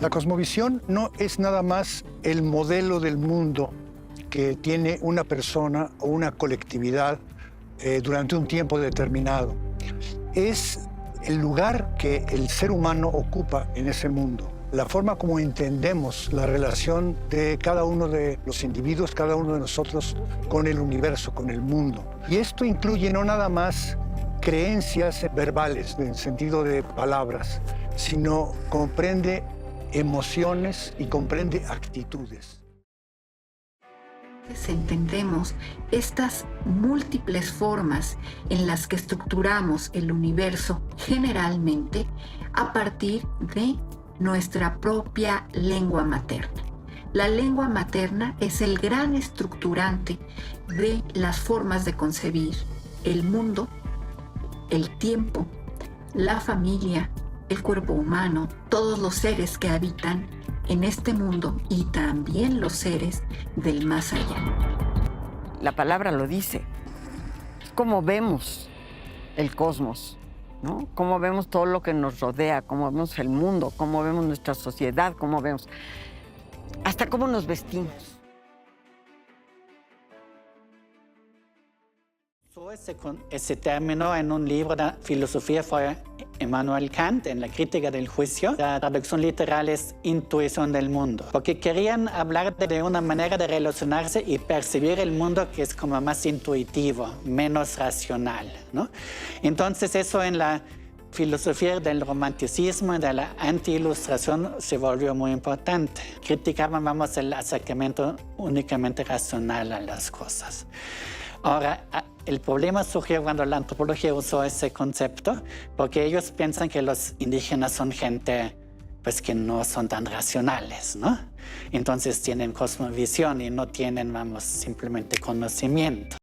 La cosmovisión no es nada más el modelo del mundo que tiene una persona o una colectividad durante un tiempo determinado. Es el lugar que el ser humano ocupa en ese mundo, la forma como entendemos la relación de cada uno de los individuos, cada uno de nosotros con el universo, con el mundo. Y esto incluye no nada más creencias verbales, en sentido de palabras, sino comprende emociones y comprende actitudes. Entendemos estas múltiples formas en las que estructuramos el universo generalmente a partir de nuestra propia lengua materna. La lengua materna es el gran estructurante de las formas de concebir el mundo, el tiempo, la familia, el cuerpo humano, todos los seres que habitan en este mundo y también los seres del más allá. La palabra lo dice. Es como vemos el cosmos, ¿no? Cómo vemos todo lo que nos rodea, cómo vemos el mundo, cómo vemos nuestra sociedad, cómo vemos... hasta cómo nos vestimos. Ese término en un libro de filosofía fue Immanuel Kant, en La crítica del juicio. La traducción literal es intuición del mundo, porque querían hablar de una manera de relacionarse y percibir el mundo que es como más intuitivo, menos racional, ¿no? Entonces eso en la filosofía del romanticismo y de la anti-ilustración se volvió muy importante. Criticaban, vamos, el acercamiento únicamente racional a las cosas. Ahora, el problema surgió cuando la antropología usó ese concepto, porque ellos piensan que los indígenas son gente pues, que no son tan racionales, ¿no? Entonces tienen cosmovisión y no tienen, vamos, simplemente conocimiento.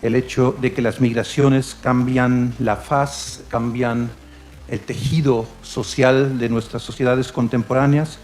El hecho de que las migraciones cambian la faz, cambian el tejido social de nuestras sociedades contemporáneas,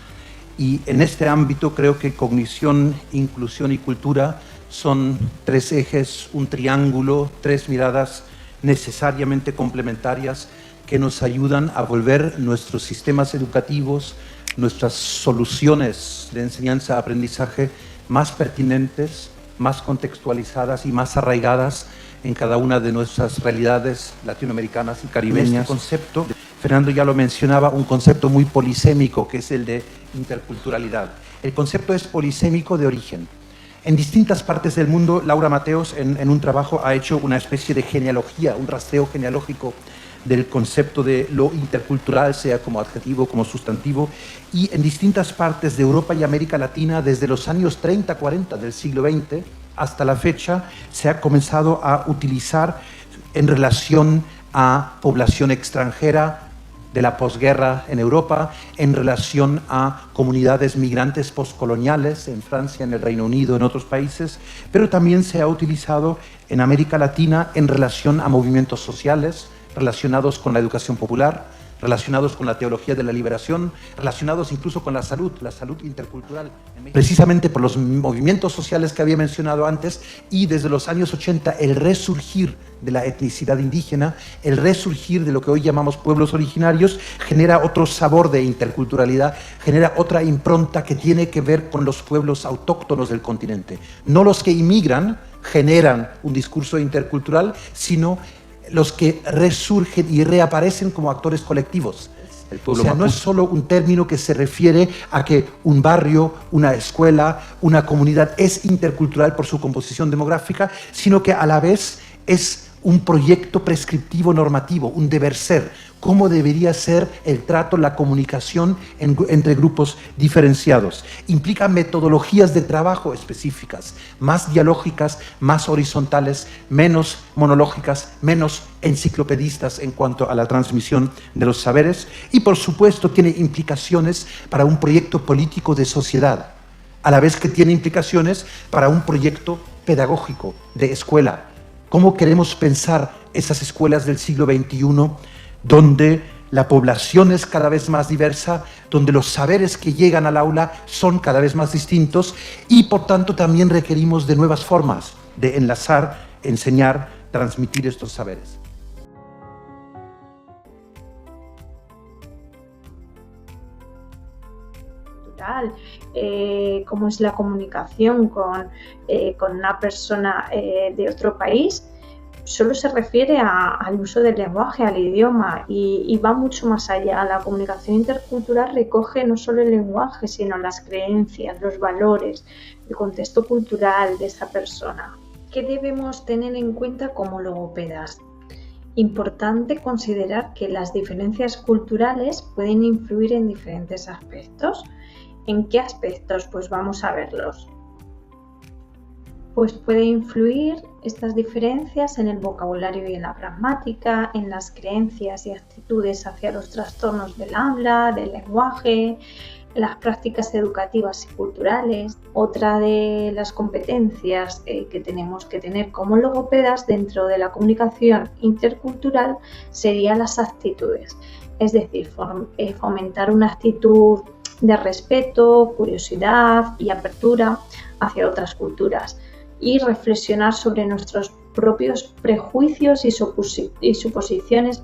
y en este ámbito creo que cognición, inclusión y cultura son tres ejes, un triángulo, tres miradas necesariamente complementarias que nos ayudan a volver nuestros sistemas educativos, nuestras soluciones de enseñanza-aprendizaje más pertinentes, más contextualizadas y más arraigadas en cada una de nuestras realidades latinoamericanas y caribeñas. Este concepto, Fernando ya lo mencionaba, un concepto muy polisémico, que es el de interculturalidad. El concepto es polisémico de origen. En distintas partes del mundo, Laura Mateos, en un trabajo, ha hecho una especie de genealogía, un rastreo genealógico del concepto de lo intercultural, sea como adjetivo, como sustantivo, y en distintas partes de Europa y América Latina, desde los años 30-40 del siglo XX hasta la fecha, se ha comenzado a utilizar en relación a población extranjera de la posguerra en Europa, en relación a comunidades migrantes postcoloniales en Francia, en el Reino Unido, en otros países, pero también se ha utilizado en América Latina en relación a movimientos sociales relacionados con la educación popular, relacionados con la teología de la liberación, relacionados incluso con la salud intercultural. Precisamente por los movimientos sociales que había mencionado antes, y desde los años 80 el resurgir de la etnicidad indígena, el resurgir de lo que hoy llamamos pueblos originarios, genera otro sabor de interculturalidad, genera otra impronta que tiene que ver con los pueblos autóctonos del continente. No los que inmigran generan un discurso intercultural, sino los que resurgen y reaparecen como actores colectivos. O sea, no es solo un término que se refiere a que un barrio, una escuela, una comunidad es intercultural por su composición demográfica, sino que a la vez es un proyecto prescriptivo normativo, un deber ser, cómo debería ser el trato, la comunicación entre grupos diferenciados. Implica metodologías de trabajo específicas, más dialógicas, más horizontales, menos monológicas, menos enciclopedistas en cuanto a la transmisión de los saberes, y por supuesto tiene implicaciones para un proyecto político de sociedad, a la vez que tiene implicaciones para un proyecto pedagógico de escuela. ¿Cómo queremos pensar esas escuelas del siglo XXI donde la población es cada vez más diversa, donde los saberes que llegan al aula son cada vez más distintos y por tanto también requerimos de nuevas formas de enlazar, enseñar, transmitir estos saberes. Cómo es la comunicación con una persona de otro país, solo se refiere al uso del lenguaje, al idioma, y va mucho más allá. La comunicación intercultural recoge no solo el lenguaje, sino las creencias, los valores, el contexto cultural de esa persona. ¿Qué debemos tener en cuenta como logopedas? Importante considerar que las diferencias culturales pueden influir en diferentes aspectos. ¿En qué aspectos? Pues vamos a verlos. Pues puede influir estas diferencias en el vocabulario y en la gramática, en las creencias y actitudes hacia los trastornos del habla, del lenguaje, en las prácticas educativas y culturales. Otra de las competencias que tenemos que tener como logopedas dentro de la comunicación intercultural serían las actitudes, es decir, fomentar una actitud de respeto, curiosidad y apertura hacia otras culturas, y reflexionar sobre nuestros propios prejuicios y suposiciones,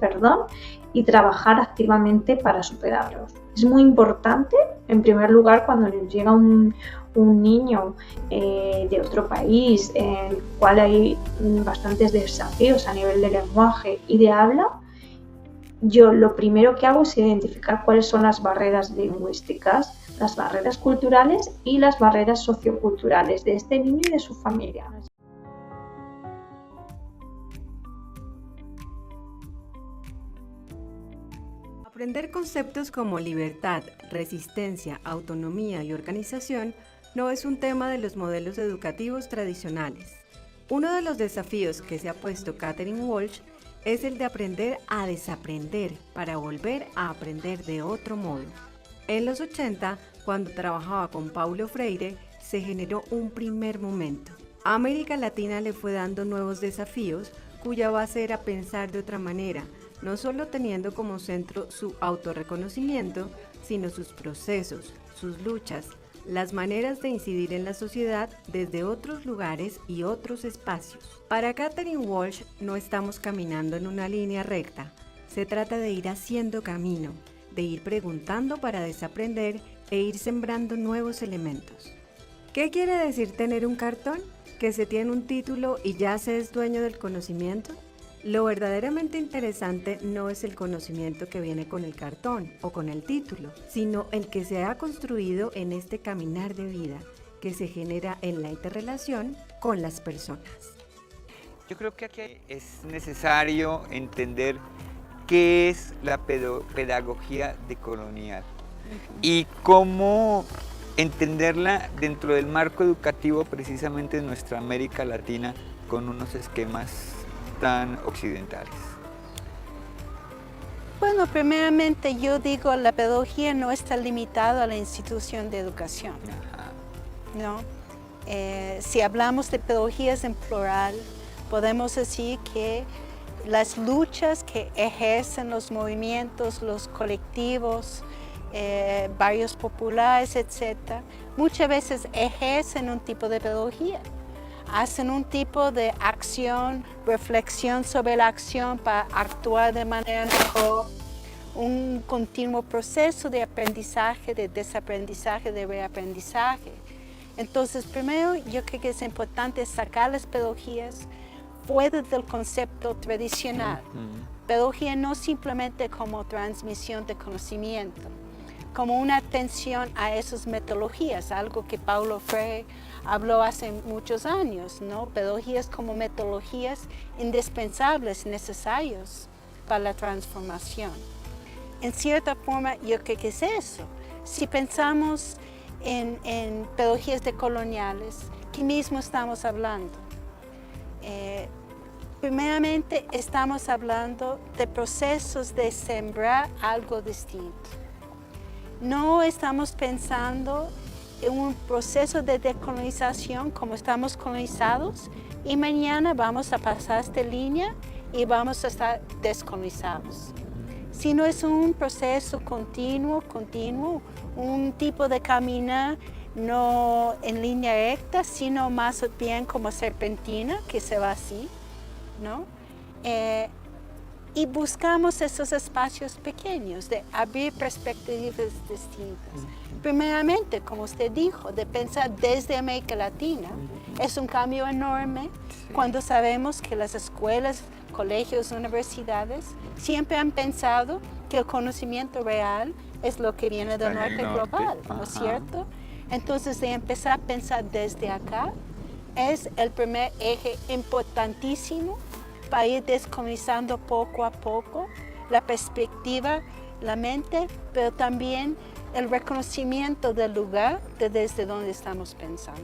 y trabajar activamente para superarlos. Es muy importante, en primer lugar, cuando les llega un niño de otro país, en el cual hay bastantes desafíos a nivel de lenguaje y de habla. Yo lo primero que hago es identificar cuáles son las barreras lingüísticas, las barreras culturales y las barreras socioculturales de este niño y de su familia. Aprender conceptos como libertad, resistencia, autonomía y organización no es un tema de los modelos educativos tradicionales. Uno de los desafíos que se ha puesto Katherine Walsh es el de aprender a desaprender para volver a aprender de otro modo. En los 80, cuando trabajaba con Paulo Freire, se generó un primer momento. A América Latina le fue dando nuevos desafíos cuya base era pensar de otra manera, no solo teniendo como centro su autorreconocimiento, sino sus procesos, sus luchas, las maneras de incidir en la sociedad desde otros lugares y otros espacios. Para Katherine Walsh, no estamos caminando en una línea recta, se trata de ir haciendo camino, de ir preguntando para desaprender e ir sembrando nuevos elementos. ¿Qué quiere decir tener un cartón? ¿Que se tiene un título y ya se es dueño del conocimiento? Lo verdaderamente interesante no es el conocimiento que viene con el cartón o con el título, sino el que se ha construido en este caminar de vida que se genera en la interrelación con las personas. Yo creo que aquí es necesario entender qué es la pedagogía decolonial y cómo entenderla dentro del marco educativo precisamente de nuestra América Latina con unos esquemas tan occidentales. Bueno, primeramente yo digo la pedagogía no está limitada a la institución de educación, ¿no? Si hablamos de pedagogías en plural, podemos decir que las luchas que ejercen los movimientos, los colectivos, barrios populares, etc., muchas veces ejercen un tipo de pedagogía. Hacen un tipo de acción, reflexión sobre la acción para actuar de manera mejor, un continuo proceso de aprendizaje, de desaprendizaje, de reaprendizaje. Entonces, primero, yo creo que es importante sacar las pedagogías fuera del concepto tradicional. Pedagogía no simplemente como transmisión de conocimiento, como una atención a esas metodologías, algo que Paulo Freire habló hace muchos años, ¿no? Pedagogías como metodologías indispensables, necesarias para la transformación. En cierta forma, yo creo que es eso. Si pensamos en pedagogías decoloniales, ¿qué mismo estamos hablando? Primeramente, estamos hablando de procesos de sembrar algo distinto. No estamos pensando en un proceso de decolonización como estamos colonizados y mañana vamos a pasar esta línea y vamos a estar descolonizados. Sino es un proceso continuo, un tipo de caminar no en línea recta, sino más bien como serpentina, que se va así, ¿no? Y buscamos esos espacios pequeños de abrir perspectivas distintas. Primeramente, como usted dijo, de pensar desde América Latina. Es un cambio enorme cuando sabemos que las escuelas, colegios, universidades siempre han pensado que el conocimiento real es lo que viene del norte global, ¿no es cierto? Entonces, de empezar a pensar desde acá es el primer eje importantísimo para ir descolonizando poco a poco la perspectiva, la mente, pero también el reconocimiento del lugar desde donde estamos pensando.